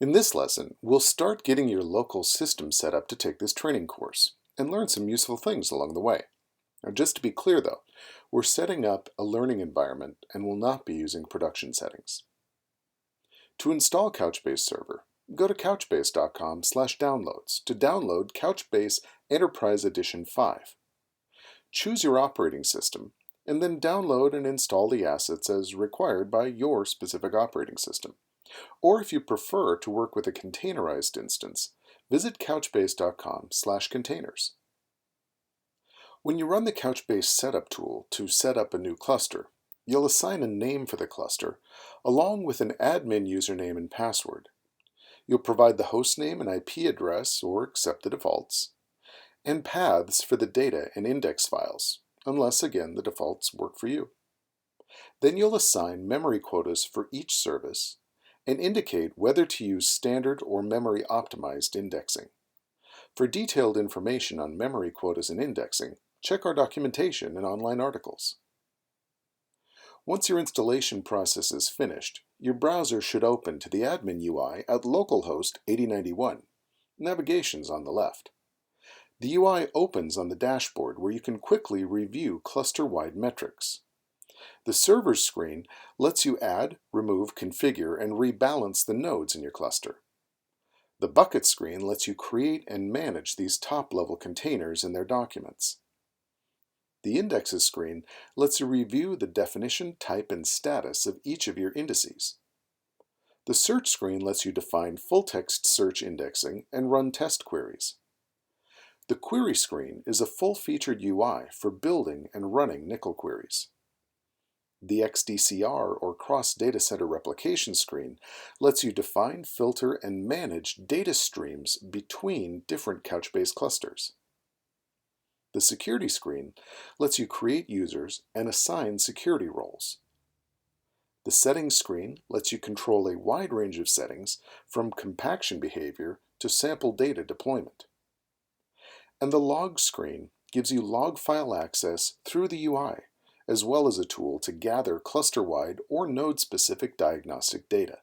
In this lesson, we'll start getting your local system set up to take this training course and learn some useful things along the way. Now, just to be clear though, we're setting up a learning environment and will not be using production settings. To install Couchbase Server, go to couchbase.com/downloads to download Couchbase Enterprise Edition 5. Choose your operating system and then download and install the assets as required by your specific operating system. Or if you prefer to work with a containerized instance, visit couchbase.com/containers. When you run the Couchbase Setup tool to set up a new cluster, you'll assign a name for the cluster, along with an admin username and password. You'll provide the hostname and IP address, or accept the defaults, and paths for the data and index files, unless again the defaults work for you. Then you'll assign memory quotas for each service, and indicate whether to use standard or memory optimized indexing. For detailed information on memory quotas and indexing, check our documentation and online articles. Once your installation process is finished, your browser should open to the admin UI at localhost 8091. Navigation's on the left. The UI opens on the dashboard where you can quickly review cluster-wide metrics. The Servers screen lets you add, remove, configure, and rebalance the nodes in your cluster. The Buckets screen lets you create and manage these top-level containers and their documents. The Indexes screen lets you review the definition, type, and status of each of your indices. The Search screen lets you define full-text search indexing and run test queries. The Query screen is a full-featured UI for building and running NCL queries. The XDCR, or Cross Data Center Replication screen, lets you define, filter, and manage data streams between different Couchbase clusters. The Security screen lets you create users and assign security roles. The Settings screen lets you control a wide range of settings, from compaction behavior to sample data deployment. And the Log screen gives you log file access through the UI, as well as a tool to gather cluster-wide or node-specific diagnostic data.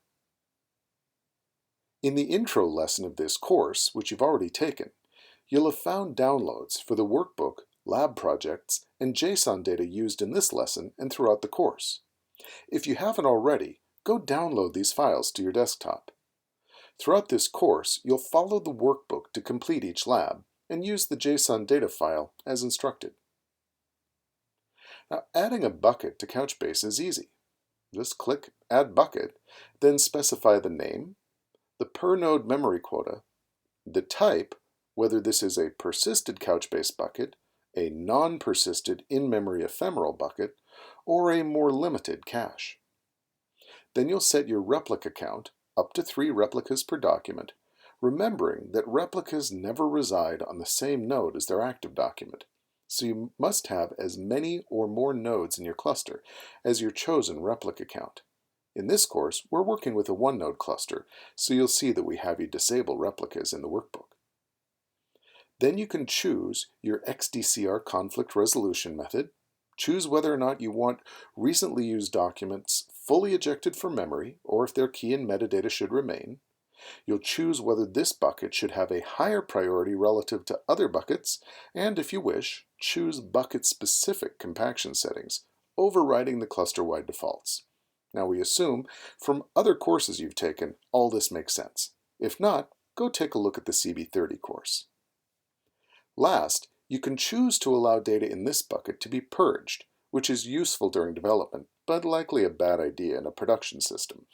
In the intro lesson of this course, which you've already taken, you'll have found downloads for the workbook, lab projects, and JSON data used in this lesson and throughout the course. If you haven't already, go download these files to your desktop. Throughout this course, you'll follow the workbook to complete each lab and use the JSON data file as instructed. Now, adding a bucket to Couchbase is easy. Just click Add Bucket, then specify the name, the per-node memory quota, the type, whether this is a persisted Couchbase bucket, a non-persisted in-memory ephemeral bucket, or a more limited cache. Then you'll set your replica count, up to 3 replicas per document, remembering that replicas never reside on the same node as their active document. So you must have as many or more nodes in your cluster as your chosen replica count. In this course, we're working with a 1-node cluster, so you'll see that we have you disable replicas in the workbook. Then you can choose your XDCR conflict resolution method, choose whether or not you want recently used documents fully ejected from memory, or if their key and metadata should remain. You'll choose whether this bucket should have a higher priority relative to other buckets, and if you wish, choose bucket-specific compaction settings, overriding the cluster-wide defaults. Now we assume from other courses you've taken, all this makes sense. If not, go take a look at the CB130 course. Last, you can choose to allow data in this bucket to be purged, which is useful during development, but likely a bad idea in a production system.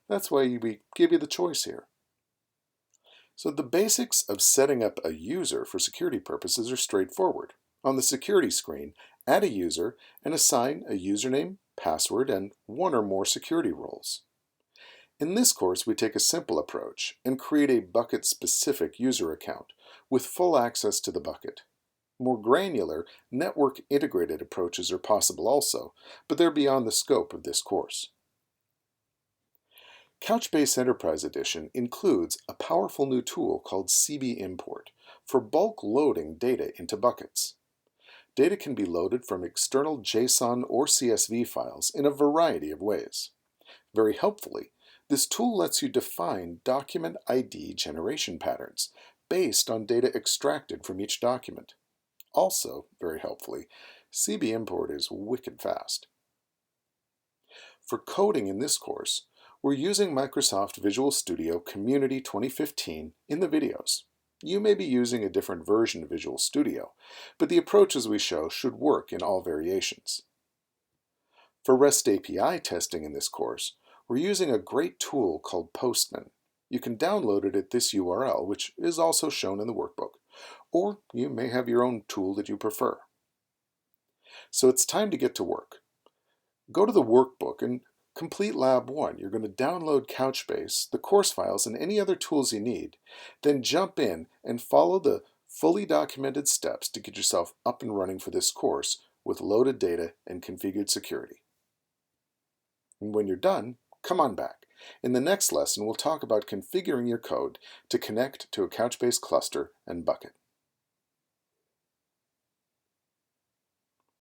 That's why we give you the choice here. So the basics of setting up a user for security purposes are straightforward. On the security screen, add a user and assign a username, password, and 1 or more security roles. In this course, we take a simple approach and create a bucket-specific user account with full access to the bucket. More granular, network-integrated approaches are possible also, but they're beyond the scope of this course. Couchbase Enterprise Edition includes a powerful new tool called CB Import for bulk loading data into buckets. Data can be loaded from external JSON or CSV files in a variety of ways. Very helpfully, This tool lets you define document ID generation patterns based on data extracted from each document. Also, very helpfully, CB import is wicked fast. For coding in this course, we're using Microsoft Visual Studio Community 2015 in the videos. You may be using a different version of Visual Studio, but the approaches we show should work in all variations. For REST API testing in this course, we're using a great tool called Postman. You can download it at this URL, which is also shown in the workbook, or you may have your own tool that you prefer. So it's time to get to work. Go to the workbook and complete Lab 1. You're going to download Couchbase, the course files, and any other tools you need. Then jump in and follow the fully documented steps to get yourself up and running for this course with loaded data and configured security. And when you're done, come on back. In the next lesson, we'll talk about configuring your code to connect to a Couchbase cluster and bucket.